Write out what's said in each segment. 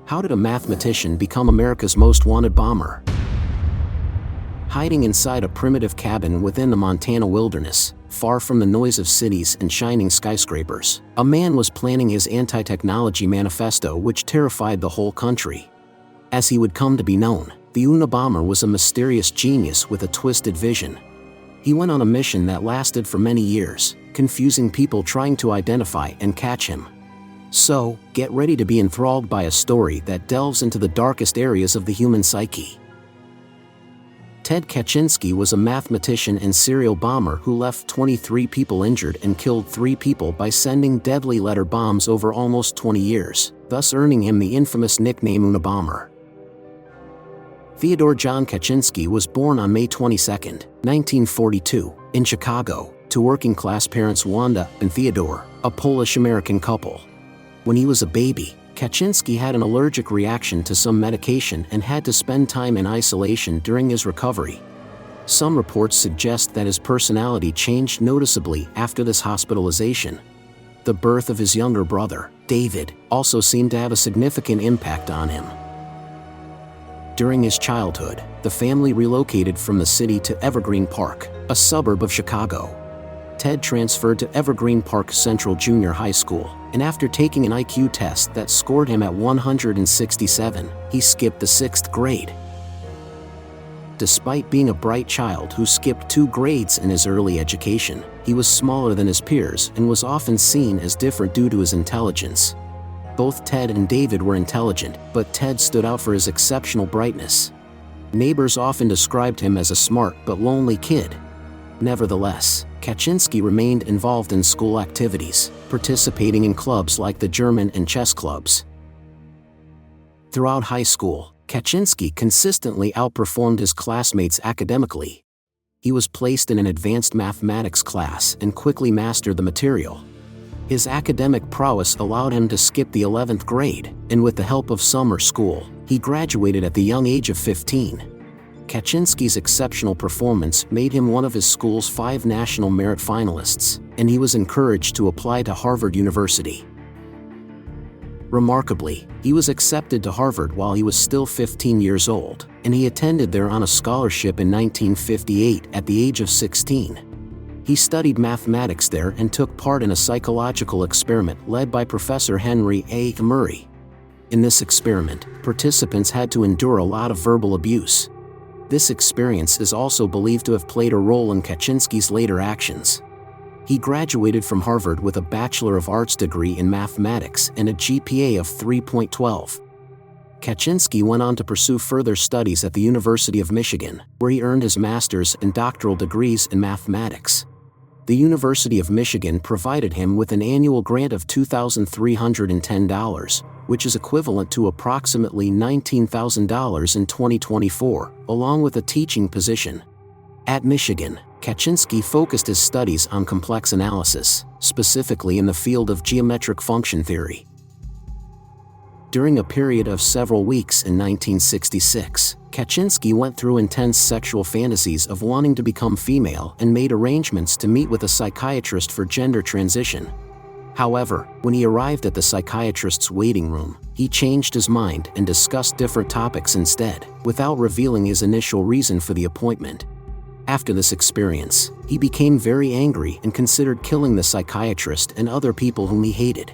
How did a mathematician become America's most wanted bomber? Hiding inside a primitive cabin within the Montana wilderness, far from the noise of cities and shining skyscrapers, a man was planning his anti-technology manifesto which terrified the whole country. As he would come to be known, the Unabomber was a mysterious genius with a twisted vision. He went on a mission that lasted for many years, confusing people trying to identify and catch him. So, get ready to be enthralled by a story that delves into the darkest areas of the human psyche. Ted Kaczynski was a mathematician and serial bomber who left 23 people injured and killed 3 people by sending deadly letter bombs over almost 20 years, thus earning him the infamous nickname Unabomber. Theodore John Kaczynski was born on May 22, 1942, in Chicago, to working-class parents Wanda and Theodore, a Polish-American couple. When he was a baby, Kaczynski had an allergic reaction to some medication and had to spend time in isolation during his recovery. Some reports suggest that his personality changed noticeably after this hospitalization. The birth of his younger brother, David, also seemed to have a significant impact on him. During his childhood, the family relocated from the city to Evergreen Park, a suburb of Chicago. Ted transferred to Evergreen Park Central Junior High School, and after taking an IQ test that scored him at 167, he skipped the 6th grade. Despite being a bright child who skipped 2 grades in his early education, he was smaller than his peers and was often seen as different due to his intelligence. Both Ted and David were intelligent, but Ted stood out for his exceptional brightness. Neighbors often described him as a smart but lonely kid. Nevertheless, Kaczynski remained involved in school activities, participating in clubs like the German and chess clubs. Throughout high school, Kaczynski consistently outperformed his classmates academically. He was placed in an advanced mathematics class and quickly mastered the material. His academic prowess allowed him to skip the 11th grade, and with the help of summer school, he graduated at the young age of 15. Kaczynski's exceptional performance made him one of his school's 5 national merit finalists, and he was encouraged to apply to Harvard University. Remarkably, he was accepted to Harvard while he was still 15 years old, and he attended there on a scholarship in 1958 at the age of 16. He studied mathematics there and took part in a psychological experiment led by Professor Henry A. Murray. In this experiment, participants had to endure a lot of verbal abuse. This experience is also believed to have played a role in Kaczynski's later actions. He graduated from Harvard with a Bachelor of Arts degree in mathematics and a GPA of 3.12. Kaczynski went on to pursue further studies at the University of Michigan, where he earned his master's and doctoral degrees in mathematics. The University of Michigan provided him with an annual grant of $2,310, which is equivalent to approximately $19,000 in 2024, along with a teaching position. At Michigan, Kaczynski focused his studies on complex analysis, specifically in the field of geometric function theory. During a period of several weeks in 1966, Kaczynski went through intense sexual fantasies of wanting to become female and made arrangements to meet with a psychiatrist for gender transition. However, when he arrived at the psychiatrist's waiting room, he changed his mind and discussed different topics instead, without revealing his initial reason for the appointment. After this experience, he became very angry and considered killing the psychiatrist and other people whom he hated.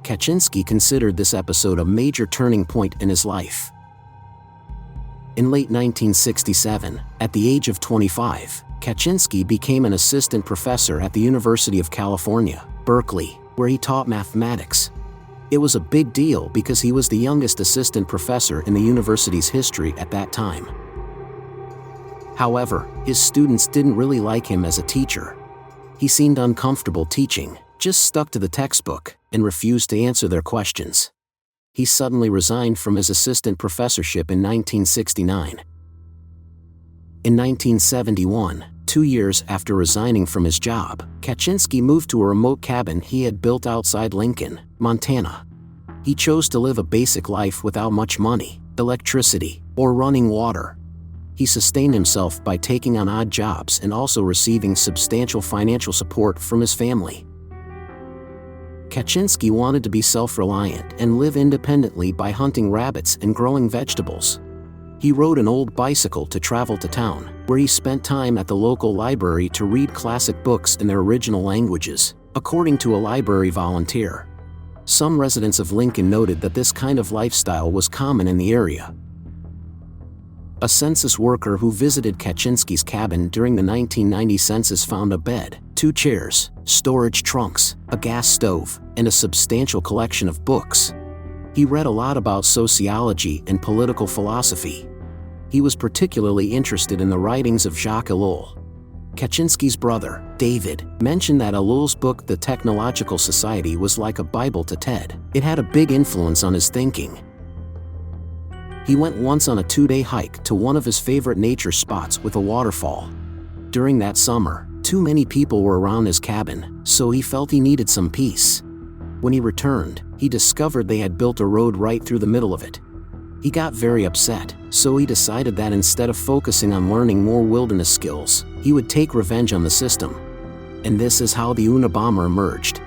Kaczynski considered this episode a major turning point in his life. In late 1967, at the age of 25, Kaczynski became an assistant professor at the University of California, Berkeley, where he taught mathematics. It was a big deal because he was the youngest assistant professor in the university's history at that time. However, his students didn't really like him as a teacher. He seemed uncomfortable teaching, just stuck to the textbook, and refused to answer their questions. He suddenly resigned from his assistant professorship in 1969. In 1971, 2 years after resigning from his job, Kaczynski moved to a remote cabin he had built outside Lincoln, Montana. He chose to live a basic life without much money, electricity, or running water. He sustained himself by taking on odd jobs and also receiving substantial financial support from his family. Kaczynski wanted to be self-reliant and live independently by hunting rabbits and growing vegetables. He rode an old bicycle to travel to town, where he spent time at the local library to read classic books in their original languages, according to a library volunteer. Some residents of Lincoln noted that this kind of lifestyle was common in the area. A census worker who visited Kaczynski's cabin during the 1990 census found a bed, 2 chairs, storage trunks, a gas stove, and a substantial collection of books. He read a lot about sociology and political philosophy. He was particularly interested in the writings of Jacques Ellul. Kaczynski's brother, David, mentioned that Ellul's book The Technological Society was like a Bible to Ted. It had a big influence on his thinking. He went once on a 2-day hike to one of his favorite nature spots with a waterfall. During that summer, too many people were around his cabin, so he felt he needed some peace. When he returned, he discovered they had built a road right through the middle of it. He got very upset, so he decided that instead of focusing on learning more wilderness skills, he would take revenge on the system. And this is how the Unabomber emerged.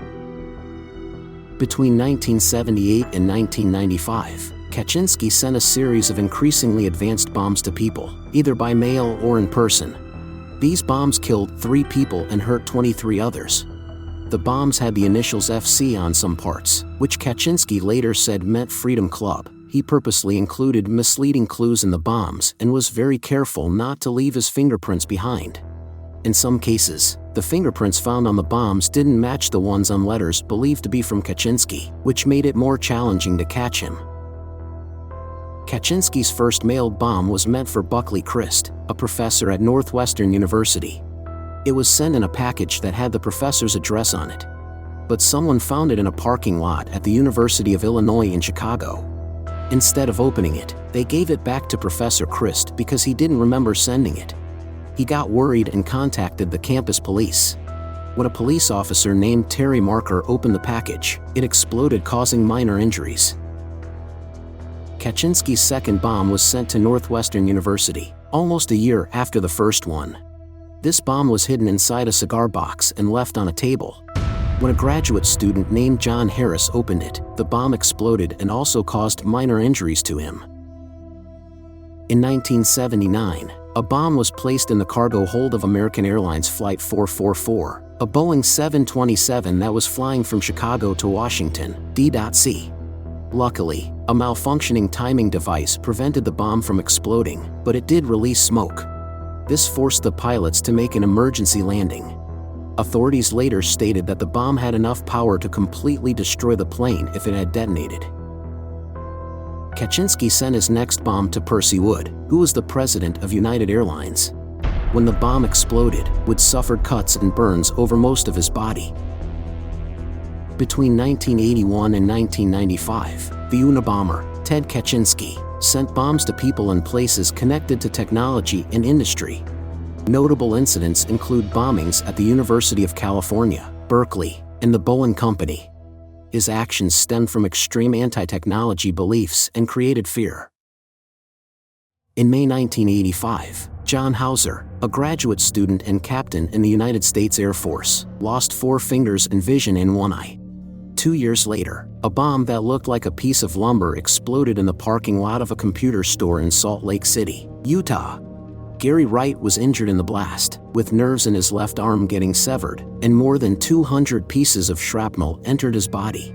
Between 1978 and 1995, Kaczynski sent a series of increasingly advanced bombs to people, either by mail or in person. These bombs killed 3 people and hurt 23 others. The bombs had the initials FC on some parts, which Kaczynski later said meant Freedom Club. He purposely included misleading clues in the bombs and was very careful not to leave his fingerprints behind. In some cases, the fingerprints found on the bombs didn't match the ones on letters believed to be from Kaczynski, which made it more challenging to catch him. Kaczynski's first mailed bomb was meant for Buckley Christ, a professor at Northwestern University. It was sent in a package that had the professor's address on it. But someone found it in a parking lot at the University of Illinois in Chicago. Instead of opening it, they gave it back to Professor Christ because he didn't remember sending it. He got worried and contacted the campus police. When a police officer named Terry Marker opened the package, it exploded, causing minor injuries. Kaczynski's second bomb was sent to Northwestern University, almost a year after the first one. This bomb was hidden inside a cigar box and left on a table. When a graduate student named John Harris opened it, the bomb exploded and also caused minor injuries to him. In 1979, a bomb was placed in the cargo hold of American Airlines Flight 444, a Boeing 727 that was flying from Chicago to Washington, D.C. Luckily, a malfunctioning timing device prevented the bomb from exploding, but it did release smoke. This forced the pilots to make an emergency landing. Authorities later stated that the bomb had enough power to completely destroy the plane if it had detonated. Kaczynski sent his next bomb to Percy Wood, who was the president of United Airlines. When the bomb exploded, Wood suffered cuts and burns over most of his body. Between 1981 and 1995, the Unabomber, Ted Kaczynski, sent bombs to people and places connected to technology and industry. Notable incidents include bombings at the University of California, Berkeley, and the Boeing Company. His actions stemmed from extreme anti-technology beliefs and created fear. In May 1985, John Hauser, a graduate student and captain in the United States Air Force, lost 4 fingers and vision in one eye. 2 years later, a bomb that looked like a piece of lumber exploded in the parking lot of a computer store in Salt Lake City, Utah. Gary Wright was injured in the blast, with nerves in his left arm getting severed, and more than 200 pieces of shrapnel entered his body.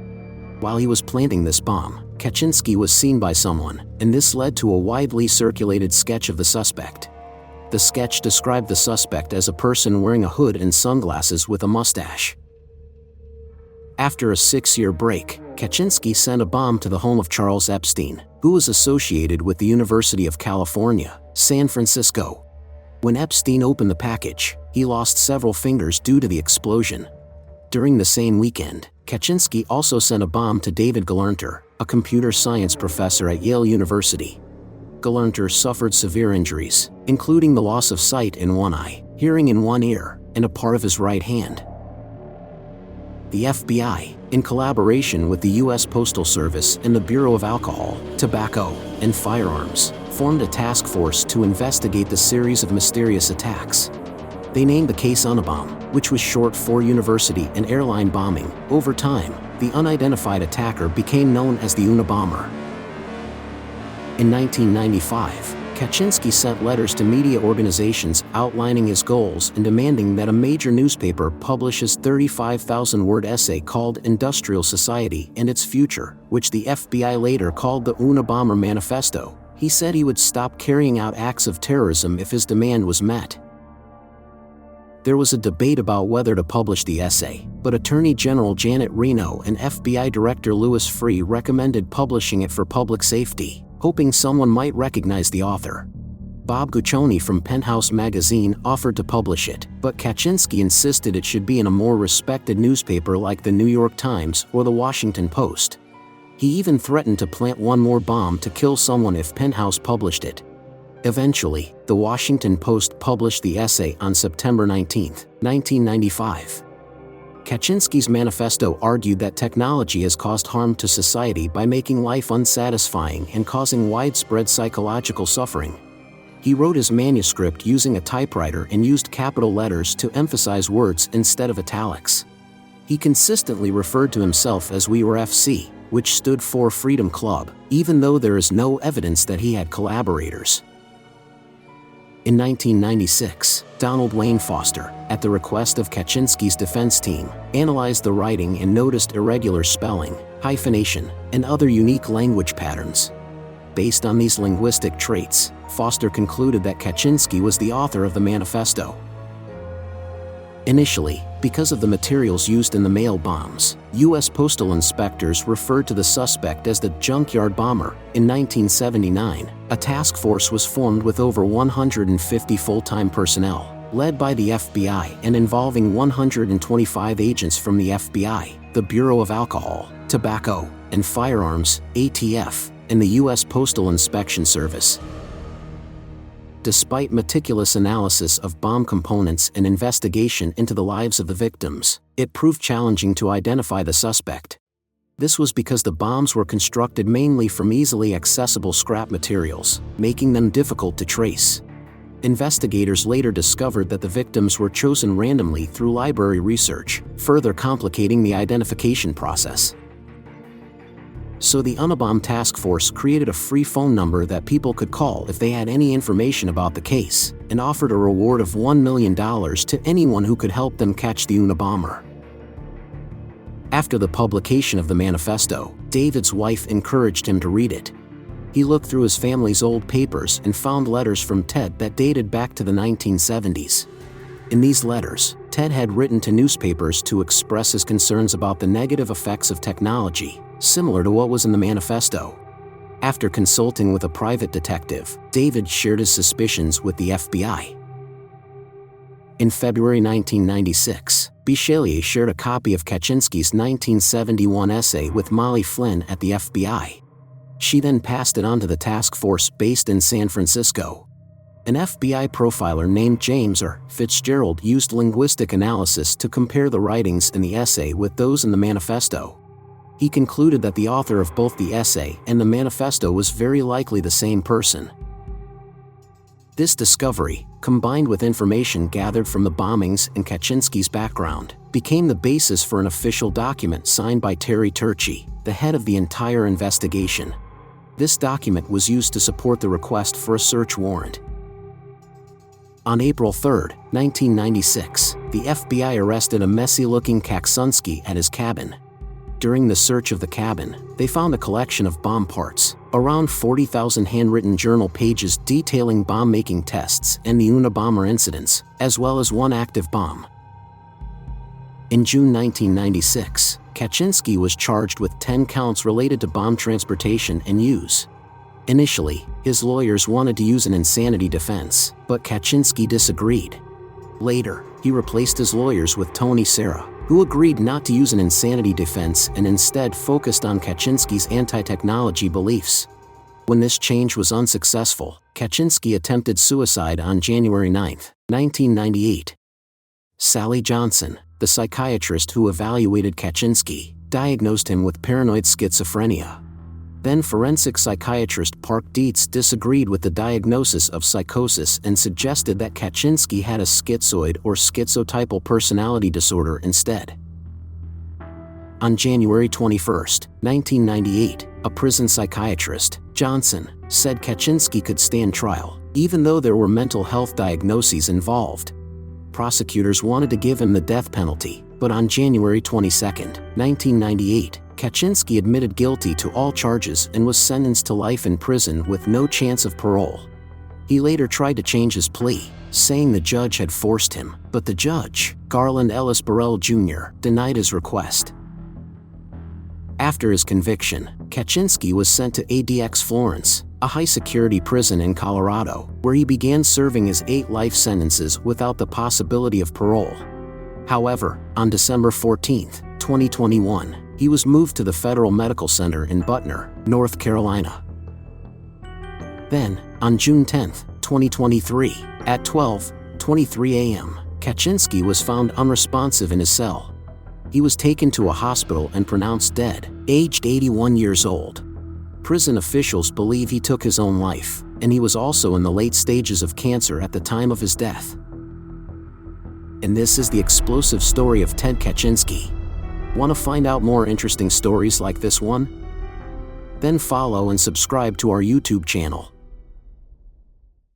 While he was planting this bomb, Kaczynski was seen by someone, and this led to a widely circulated sketch of the suspect. The sketch described the suspect as a person wearing a hood and sunglasses with a mustache. After a 6-year break, Kaczynski sent a bomb to the home of Charles Epstein, who was associated with the University of California, San Francisco. When Epstein opened the package, he lost several fingers due to the explosion. During the same weekend, Kaczynski also sent a bomb to David Gelernter, a computer science professor at Yale University. Gelernter suffered severe injuries, including the loss of sight in one eye, hearing in one ear, and a part of his right hand. The FBI, in collaboration with the U.S. Postal Service and the Bureau of Alcohol, Tobacco, and Firearms, formed a task force to investigate the series of mysterious attacks. They named the case Unabomb, which was short for University and Airline Bombing. Over time, the unidentified attacker became known as the Unabomber. In 1995, Kaczynski sent letters to media organizations outlining his goals and demanding that a major newspaper publish his 35,000-word essay called Industrial Society and Its Future, which the FBI later called the Unabomber Manifesto. He said he would stop carrying out acts of terrorism if his demand was met. There was a debate about whether to publish the essay, but Attorney General Janet Reno and FBI Director Louis Freeh recommended publishing it for public safety, hoping someone might recognize the author. Bob Guccione from Penthouse magazine offered to publish it, but Kaczynski insisted it should be in a more respected newspaper like the New York Times or the Washington Post. He even threatened to plant one more bomb to kill someone if Penthouse published it. Eventually, the Washington Post published the essay on September 19, 1995. Kaczynski's manifesto argued that technology has caused harm to society by making life unsatisfying and causing widespread psychological suffering. He wrote his manuscript using a typewriter and used capital letters to emphasize words instead of italics. He consistently referred to himself as We Were FC, which stood for Freedom Club, even though there is no evidence that he had collaborators. In 1996, Donald Wayne Foster, at the request of Kaczynski's defense team, analyzed the writing and noticed irregular spelling, hyphenation, and other unique language patterns. Based on these linguistic traits, Foster concluded that Kaczynski was the author of the manifesto. Initially, because of the materials used in the mail bombs, U.S. postal inspectors referred to the suspect as the junkyard bomber. In 1979, a task force was formed with over 150 full-time personnel, led by the FBI and involving 125 agents from the FBI, the Bureau of Alcohol, Tobacco, and Firearms, ATF, and the U.S. Postal Inspection Service. Despite meticulous analysis of bomb components and investigation into the lives of the victims, it proved challenging to identify the suspect. This was because the bombs were constructed mainly from easily accessible scrap materials, making them difficult to trace. Investigators later discovered that the victims were chosen randomly through library research, further complicating the identification process. So the Unabomber Task Force created a free phone number that people could call if they had any information about the case, and offered a reward of $1 million to anyone who could help them catch the Unabomber. After the publication of the manifesto, David's wife encouraged him to read it. He looked through his family's old papers and found letters from Ted that dated back to the 1970s. In these letters, Ted had written to newspapers to express his concerns about the negative effects of technology, similar to what was in the manifesto. After consulting with a private detective, David shared his suspicions with the FBI. In February 1996, Bichelier shared a copy of Kaczynski's 1971 essay with Molly Flynn at the FBI. She then passed it on to the task force based in San Francisco. An FBI profiler named James R. Fitzgerald used linguistic analysis to compare the writings in the essay with those in the manifesto. He concluded that the author of both the essay and the manifesto was very likely the same person. This discovery, combined with information gathered from the bombings and Kaczynski's background, became the basis for an official document signed by Terry Turchi, the head of the entire investigation. This document was used to support the request for a search warrant. On April 3, 1996, the FBI arrested a messy-looking Kaczynski at his cabin. During the search of the cabin, they found a collection of bomb parts, around 40,000 handwritten journal pages detailing bomb-making tests and the Unabomber incidents, as well as one active bomb. In June 1996, Kaczynski was charged with 10 counts related to bomb transportation and use. Initially, his lawyers wanted to use an insanity defense, but Kaczynski disagreed. Later, he replaced his lawyers with Tony Serra, who agreed not to use an insanity defense and instead focused on Kaczynski's anti-technology beliefs. When this change was unsuccessful, Kaczynski attempted suicide on January 9, 1998. Sally Johnson, the psychiatrist who evaluated Kaczynski, diagnosed him with paranoid schizophrenia. Then forensic psychiatrist Park Dietz disagreed with the diagnosis of psychosis and suggested that Kaczynski had a schizoid or schizotypal personality disorder instead. On January 21, 1998, a prison psychiatrist, Johnson, said Kaczynski could stand trial, even though there were mental health diagnoses involved. Prosecutors wanted to give him the death penalty, but on January 22, 1998, Kaczynski admitted guilty to all charges and was sentenced to life in prison with no chance of parole. He later tried to change his plea, saying the judge had forced him, but the judge, Garland Ellis Burrell Jr., denied his request. After his conviction, Kaczynski was sent to ADX Florence, a high-security prison in Colorado, where he began serving his 8 life sentences without the possibility of parole. However, on December 14, 2021, he was moved to the Federal Medical Center in Butner, North Carolina. Then, on June 10, 2023, at 12:23 a.m., Kaczynski was found unresponsive in his cell. He was taken to a hospital and pronounced dead, aged 81 years old. Prison officials believe he took his own life, and he was also in the late stages of cancer at the time of his death. And this is the explosive story of Ted Kaczynski. Want to find out more interesting stories like this one? Then follow and subscribe to our YouTube channel.